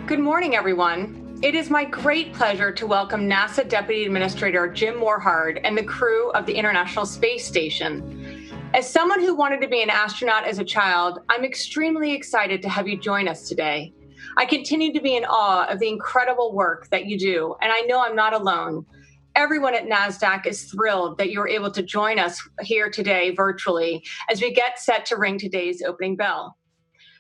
Good morning, everyone. It is my great pleasure to welcome NASA Deputy Administrator Jim Morhard and the crew of the International Space Station. As someone who wanted to be an astronaut as a child, I'm extremely excited to have you join us today. I continue to be in awe of the incredible work that you do, and I know I'm not alone. Everyone at Nasdaq is thrilled that you're able to join us here today virtually as we get set to ring today's opening bell.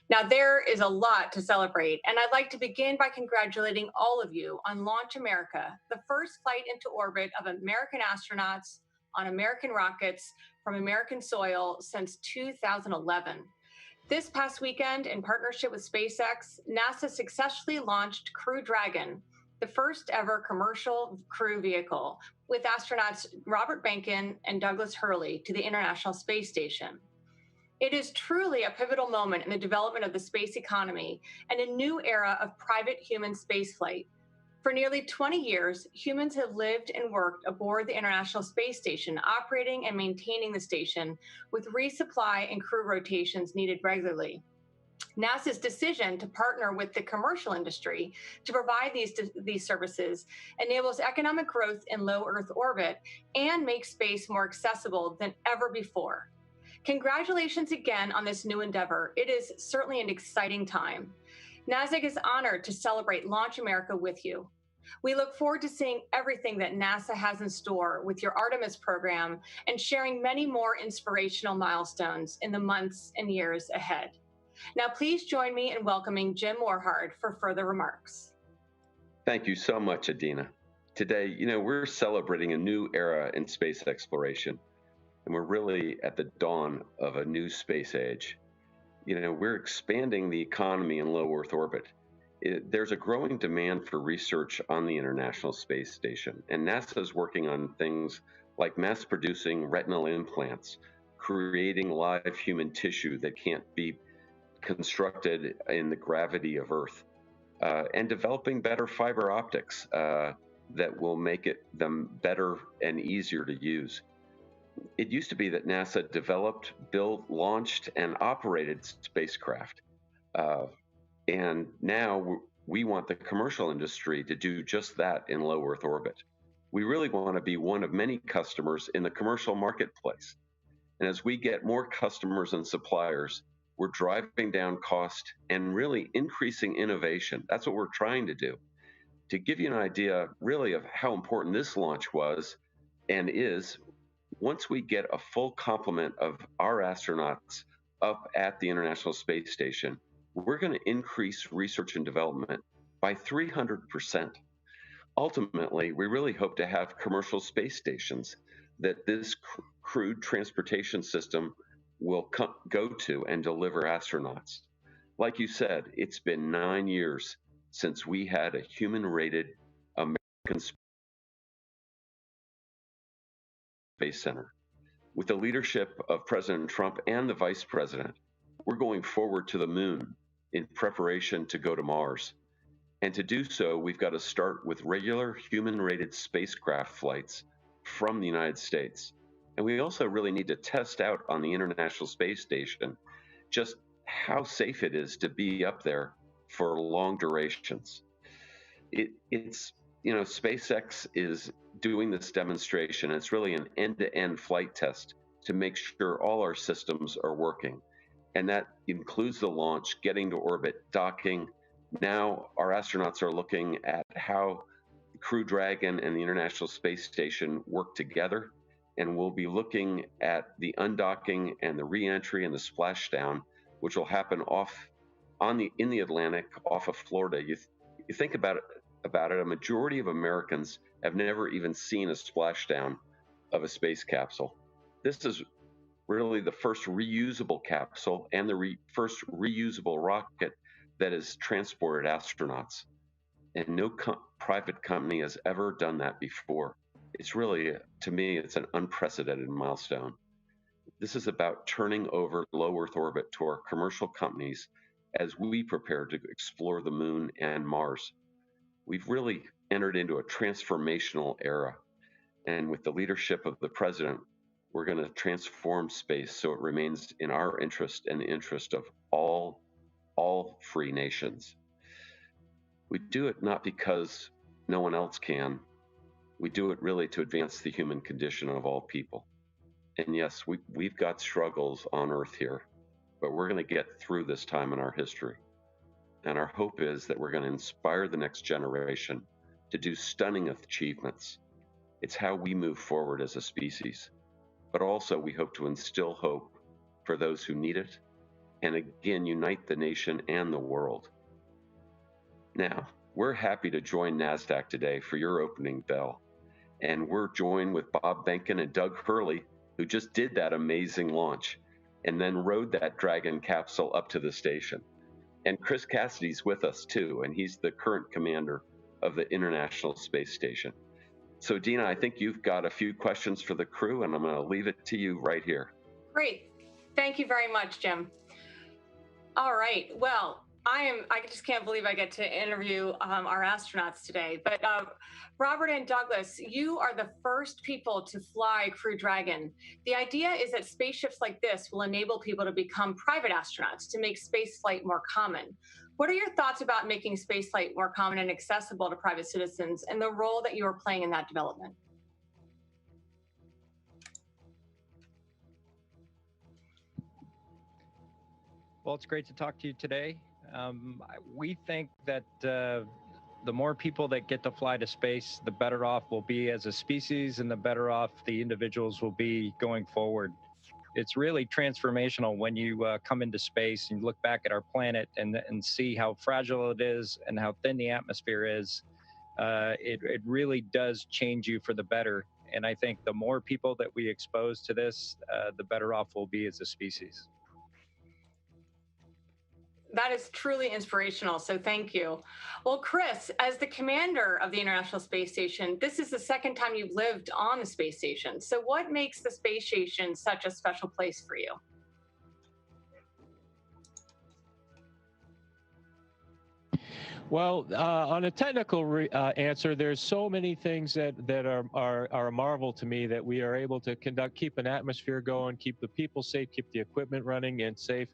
Now, there is a lot to celebrate, and I'd like to begin by congratulating all of you on Launch America, the first flight into orbit of American astronauts on American rockets from American soil since 2011. This past weekend, in partnership with SpaceX, NASA successfully launched Crew Dragon, the first ever commercial crew vehicle, with astronauts Robert Behnken and Douglas Hurley to the International Space Station. It is truly a pivotal moment in the development of the space economy and a new era of private human spaceflight. For nearly 20 years, humans have lived and worked aboard the International Space Station, operating and maintaining the station with resupply and crew rotations needed regularly. NASA's decision to partner with the commercial industry to provide these services enables economic growth in low Earth orbit and makes space more accessible than ever before. Congratulations again on this new endeavor. It is certainly an exciting time. Nasdaq is honored to celebrate Launch America with you. We look forward to seeing everything that NASA has in store with your Artemis program and sharing many more inspirational milestones in the months and years ahead. Now, please join me in welcoming Jim Morhard for further remarks. Thank you so much, Adina. Today, we're celebrating a new era in space exploration. And we're really at the dawn of a new space age. We're expanding the economy in low Earth orbit. There's a growing demand for research on the International Space Station, and NASA is working on things like mass producing retinal implants, creating live human tissue that can't be constructed in the gravity of Earth, and developing better fiber optics that will make them better and easier to use. It used to be that NASA developed, built, launched, and operated spacecraft. And now we want the commercial industry to do just that in low Earth orbit. We really want to be one of many customers in the commercial marketplace. And as we get more customers and suppliers, we're driving down cost and really increasing innovation. That's what we're trying to do. To give you an idea really of how important this launch was and is, once we get a full complement of our astronauts up at the International Space Station, we're going to increase research and development by 300%. Ultimately, we really hope to have commercial space stations that this crewed transportation system will go to and deliver astronauts. Like you said, it's been 9 years since we had a human-rated American Space Center. With the leadership of President Trump and the Vice President, we're going forward to the moon in preparation to go to Mars. And to do so, we've got to start with regular human-rated spacecraft flights from the United States. And we also really need to test out on the International Space Station just how safe it is to be up there for long durations. SpaceX is doing this demonstration. It's really an end-to-end flight test to make sure all our systems are working. And that includes the launch, getting to orbit, docking. Now our astronauts are looking at how Crew Dragon and the International Space Station work together. And we'll be looking at the undocking and the re-entry and the splashdown, which will happen in the Atlantic off of Florida. You think about it, a majority of Americans have never even seen a splashdown of a space capsule. This is really the first reusable capsule and the first reusable rocket that has transported astronauts. And no private company has ever done that before. It's really, to me, it's an unprecedented milestone. This is about turning over low Earth orbit to our commercial companies as we prepare to explore the moon and Mars. We've really entered into a transformational era. And with the leadership of the president, we're going to transform space so it remains in our interest and the interest of all free nations. We do it not because no one else can. We do it really to advance the human condition of all people. And yes, we've got struggles on Earth here, but we're going to get through this time in our history. And our hope is that we're going to inspire the next generation to do stunning achievements. It's how we move forward as a species. But also, we hope to instill hope for those who need it, and again, unite the nation and the world. Now, we're happy to join Nasdaq today for your opening bell. And we're joined with Bob Behnken and Doug Hurley, who just did that amazing launch and then rode that Dragon capsule up to the station. And Chris Cassidy's with us too, and he's the current commander of the International Space Station. So Dina, I think you've got a few questions for the crew, and I'm going to leave it to you right here. Great. Thank you very much, Jim. All right. Well, I just can't believe I get to interview our astronauts today. But Robert and Douglas, you are the first people to fly Crew Dragon. The idea is that spaceships like this will enable people to become private astronauts, to make spaceflight more common. What are your thoughts about making spaceflight more common and accessible to private citizens, and the role that you are playing in that development? Well, it's great to talk to you today. We think that the more people that get to fly to space, the better off we'll be as a species, and the better off the individuals will be going forward. It's really transformational when you come into space and look back at our planet and see how fragile it is and how thin the atmosphere is. It really does change you for the better. And I think the more people that we expose to this, the better off we'll be as a species. That is truly inspirational, so thank you. Well, Chris, as the commander of the International Space Station, this is the second time you've lived on the space station. So what makes the space station such a special place for you? Well, on a technical answer, there's so many things that are a marvel to me that we are able to keep an atmosphere going, keep the people safe, keep the equipment running and safe,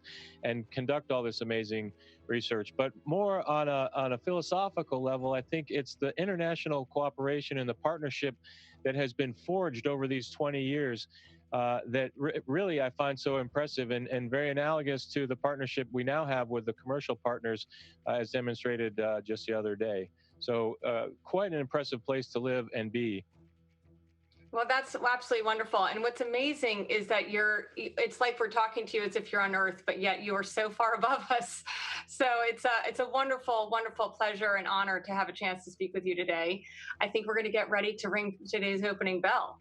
and conduct all this amazing research. But more on a philosophical level, I think it's the international cooperation and the partnership that has been forged over these 20 years. That really I find so impressive and very analogous to the partnership we now have with the commercial partners, as demonstrated just the other day. So quite an impressive place to live and be. Well, that's absolutely wonderful. And what's amazing is that it's like we're talking to you as if you're on Earth, but yet you are so far above us. So it's a wonderful, wonderful pleasure and honor to have a chance to speak with you today. I think we're going to get ready to ring today's opening bell.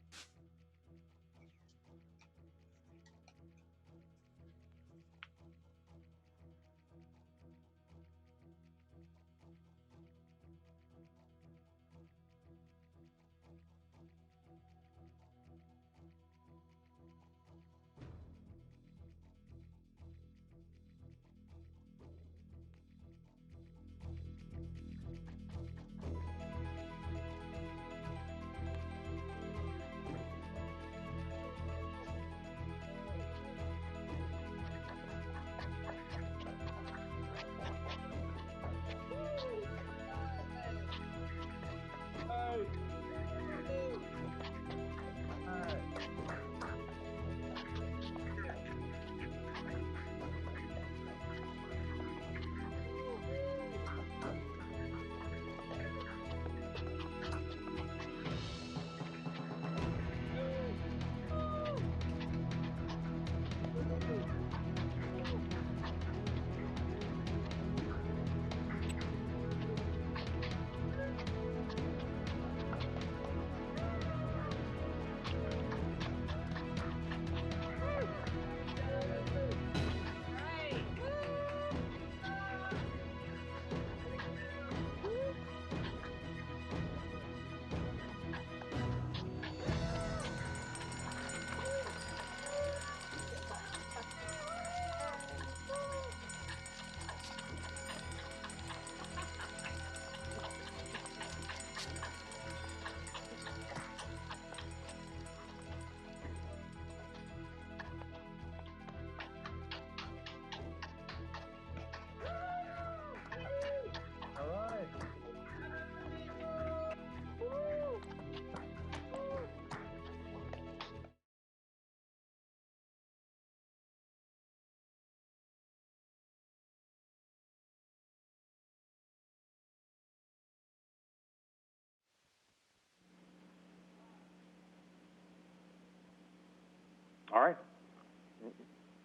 All right.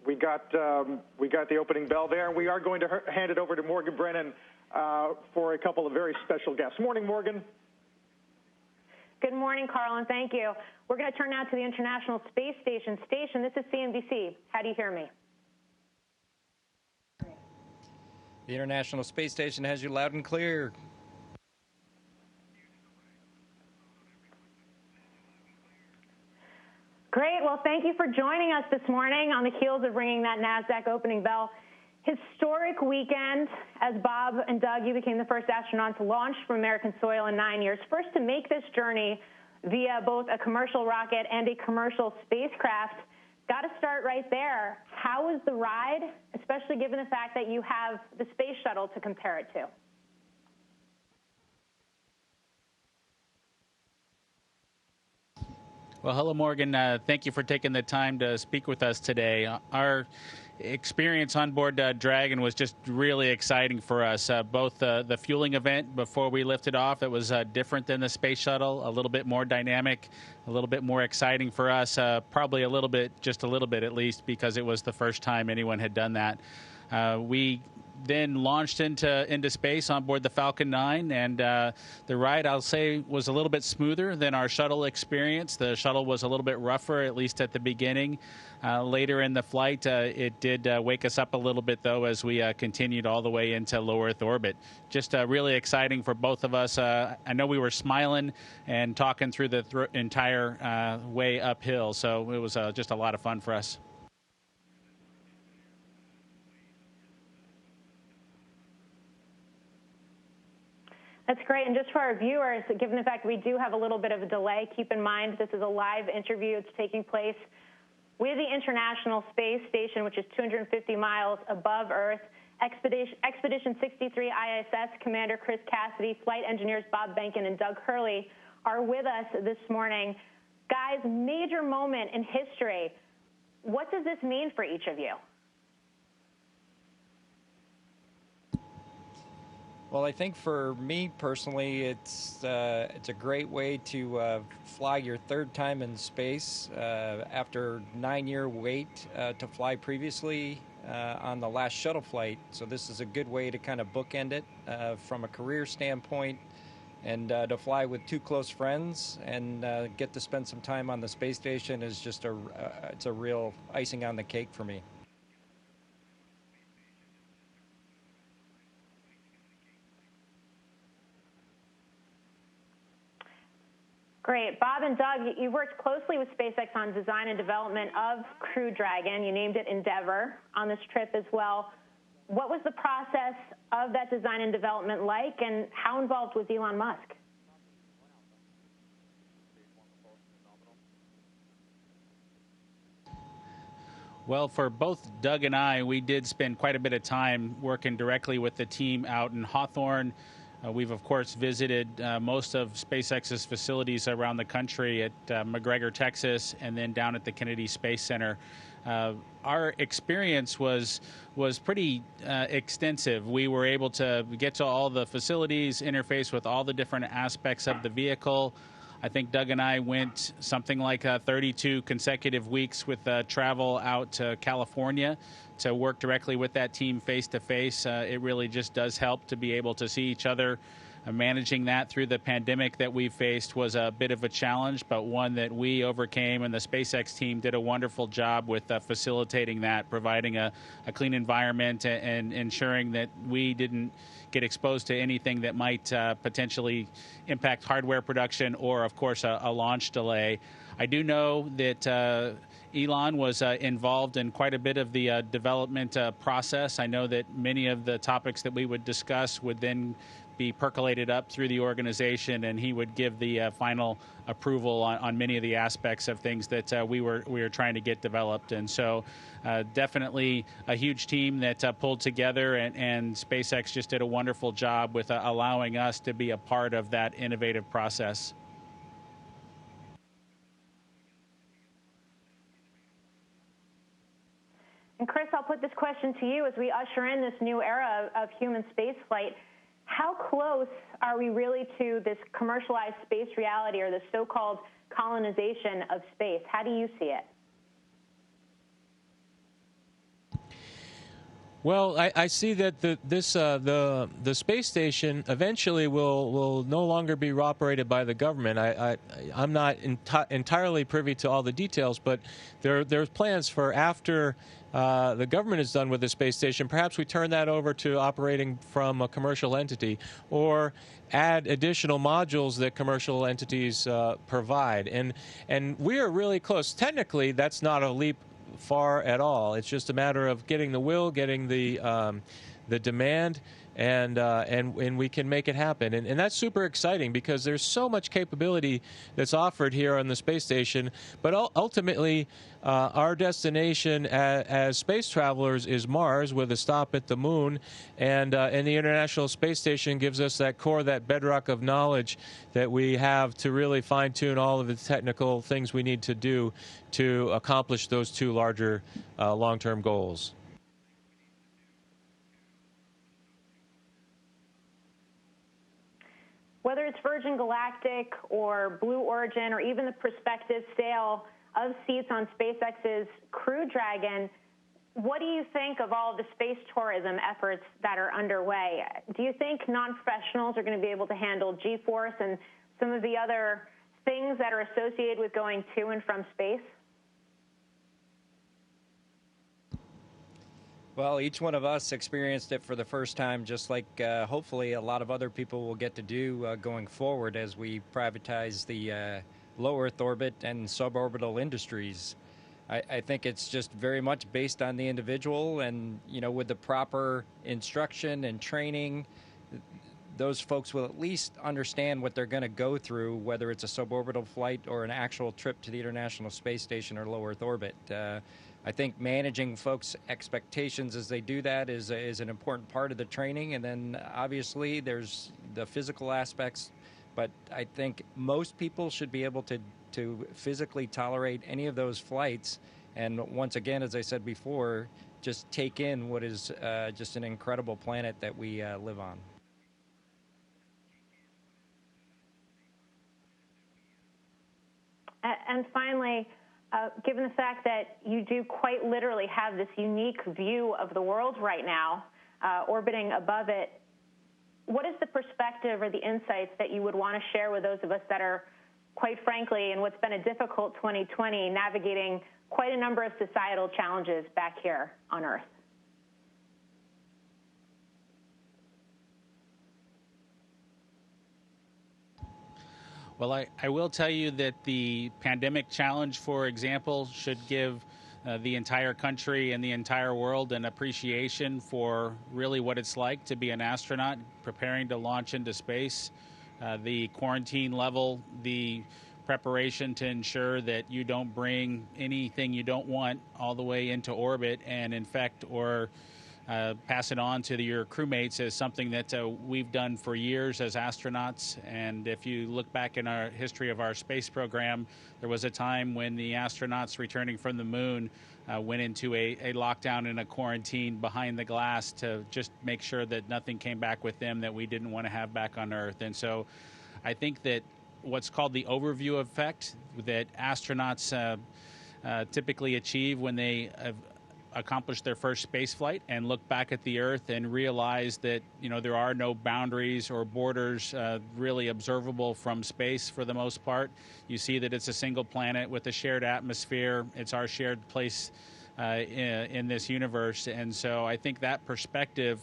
We got the opening bell there, and we are going to hand it over to Morgan Brennan for a couple of very special guests. Morning, Morgan. Good morning, Carl, and thank you. We're going to turn now to the International Space Station. This is CNBC. How do you hear me? The International Space Station has you loud and clear. Great. Well, thank you for joining us this morning on the heels of ringing that Nasdaq opening bell. Historic weekend as Bob and Doug, you became the first astronauts launched from American soil in 9 years. First to make this journey via both a commercial rocket and a commercial spacecraft. Got to start right there. How was the ride, especially given the fact that you have the space shuttle to compare it to? Well, hello, Morgan. Thank you for taking the time to speak with us today. Our experience on board Dragon was just really exciting for us. Both the fueling event before we lifted off, it was different than the space shuttle, a little bit more dynamic, a little bit more exciting for us, probably a little bit, just a little bit at least, because it was the first time anyone had done that. We then launched into space on board the Falcon 9, and the ride, I'll say, was a little bit smoother than our shuttle experience. The shuttle was a little bit rougher, at least at the beginning. Later in the flight, it did wake us up a little bit, though, as we continued all the way into low Earth orbit. Just really exciting for both of us. I know we were smiling and talking through the entire way uphill, so it was just a lot of fun for us. That's great. And just for our viewers, given the fact we do have a little bit of a delay, keep in mind this is a live interview. It's taking place with the International Space Station, which is 250 miles above Earth. Expedition 63 ISS Commander Chris Cassidy, flight engineers Bob Behnken and Doug Hurley are with us this morning. Guys, major moment in history. What does this mean for each of you? Well, I think for me personally, it's a great way to fly your third time in space after 9-year wait to fly previously on the last shuttle flight. So this is a good way to kind of bookend it from a career standpoint, and to fly with two close friends and get to spend some time on the space station is just it's a real icing on the cake for me. Great. Bob and Doug, you worked closely with SpaceX on design and development of Crew Dragon. You named it Endeavor on this trip as well. What was the process of that design and development like, and how involved was Elon Musk? Well, for both Doug and I, we did spend quite a bit of time working directly with the team out in Hawthorne. We've, of course, visited most of SpaceX's facilities around the country at McGregor, Texas, and then down at the Kennedy Space Center. Our experience was pretty extensive. We were able to get to all the facilities, interface with all the different aspects of the vehicle. I think Doug and I went something like 32 consecutive weeks with travel out to California to work directly with that team face to face. It really just does help to be able to see each other. Managing that through the pandemic that we faced was a bit of a challenge, but one that we overcame, and the SpaceX team did a wonderful job with facilitating that, providing a clean environment and ensuring that we didn't get exposed to anything that might potentially impact hardware production or, of course, a launch delay. I do know that Elon was involved in quite a bit of the development process. I know that many of the topics that we would discuss would then be percolated up through the organization, and he would give the final approval on many of the aspects of things that we were trying to get developed. And so definitely a huge team that pulled together, and SpaceX just did a wonderful job with allowing us to be a part of that innovative process. And Chris, I'll put this question to you as we usher in this new era of human spaceflight. How close are we really to this commercialized space reality, or the so-called colonization of space? How do you see it? Well, I see that the space station eventually will no longer be operated by the government. I'm not entirely privy to all the details, but there's plans for after the government is done with the space station, perhaps we turn that over to operating from a commercial entity, or add additional modules that commercial entities provide. And we are really close. Technically, that's not a leap far at all. It's just a matter of getting the will, getting the demand, and we can make it happen. And that's super exciting because there's so much capability that's offered here on the space station. But ultimately, our destination as space travelers is Mars, with a stop at the moon, and the International Space Station gives us that core, that bedrock of knowledge that we have to really fine-tune all of the technical things we need to do to accomplish those two larger long-term goals. Whether it's Virgin Galactic or Blue Origin or even the prospective sale of seats on SpaceX's Crew Dragon, what do you think of all of the space tourism efforts that are underway? Do you think non-professionals are going to be able to handle G-force and some of the other things that are associated with going to and from space? Well, each one of us experienced it for the first time, just like hopefully a lot of other people will get to do going forward as we privatize the low Earth orbit and suborbital industries. I think it's just very much based on the individual, and with the proper instruction and training, those folks will at least understand what they're going to go through, whether it's a suborbital flight or an actual trip to the International Space Station or low Earth orbit. I think managing folks' expectations as they do that is an important part of the training, and then obviously there's the physical aspects, but I think most people should be able to physically tolerate any of those flights, and once again, as I said before, just take in what is just an incredible planet that we live on. And finally, given the fact that you do quite literally have this unique view of the world right now, orbiting above it, what is the perspective or the insights that you would want to share with those of us that are, quite frankly, in what's been a difficult 2020, navigating quite a number of societal challenges back here on Earth? Well, I will tell you that the pandemic challenge, for example, should give the entire country and the entire world an appreciation for really what it's like to be an astronaut preparing to launch into space. The quarantine level, the preparation to ensure that you don't bring anything you don't want all the way into orbit and infect or pass it on to your crewmates is something that we've done for years as astronauts. And if you look back in our history of our space program, there was a time when the astronauts returning from the moon went into a lockdown and a quarantine behind the glass to just make sure that nothing came back with them that we didn't want to have back on Earth. And so I think that what's called the overview effect that astronauts typically achieve when they accomplish their first space flight and look back at the Earth and realize that there are no boundaries or borders really observable from space for the most part. You see that it's a single planet with a shared atmosphere. It's our shared place in this universe. And so I think that perspective,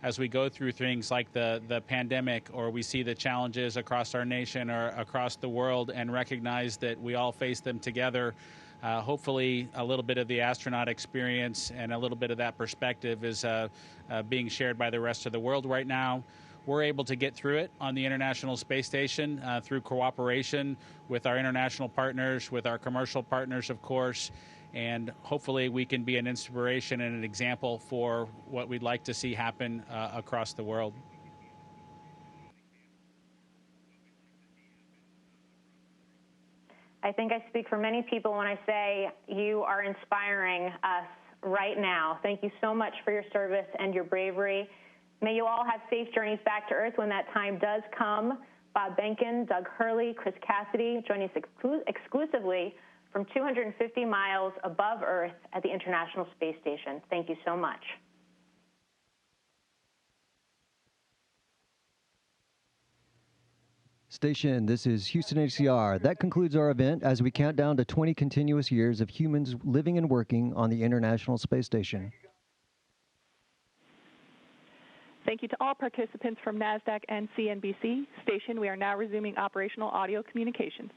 as we go through things like the pandemic, or we see the challenges across our nation or across the world and recognize that we all face them together, hopefully a little bit of the astronaut experience and a little bit of that perspective is being shared by the rest of the world right now. We're able to get through it on the International Space Station through cooperation with our international partners, with our commercial partners, of course, and hopefully we can be an inspiration and an example for what we'd like to see happen across the world. I think I speak for many people when I say you are inspiring us right now. Thank you so much for your service and your bravery. May you all have safe journeys back to Earth when that time does come. Bob Behnken, Doug Hurley, Chris Cassidy joining us exclusively from 250 miles above Earth at the International Space Station. Thank you so much. Station, this is Houston HCR. That concludes our event as we count down to 20 continuous years of humans living and working on the International Space Station. Thank you to all participants from Nasdaq and CNBC. Station, we are now resuming operational audio communications.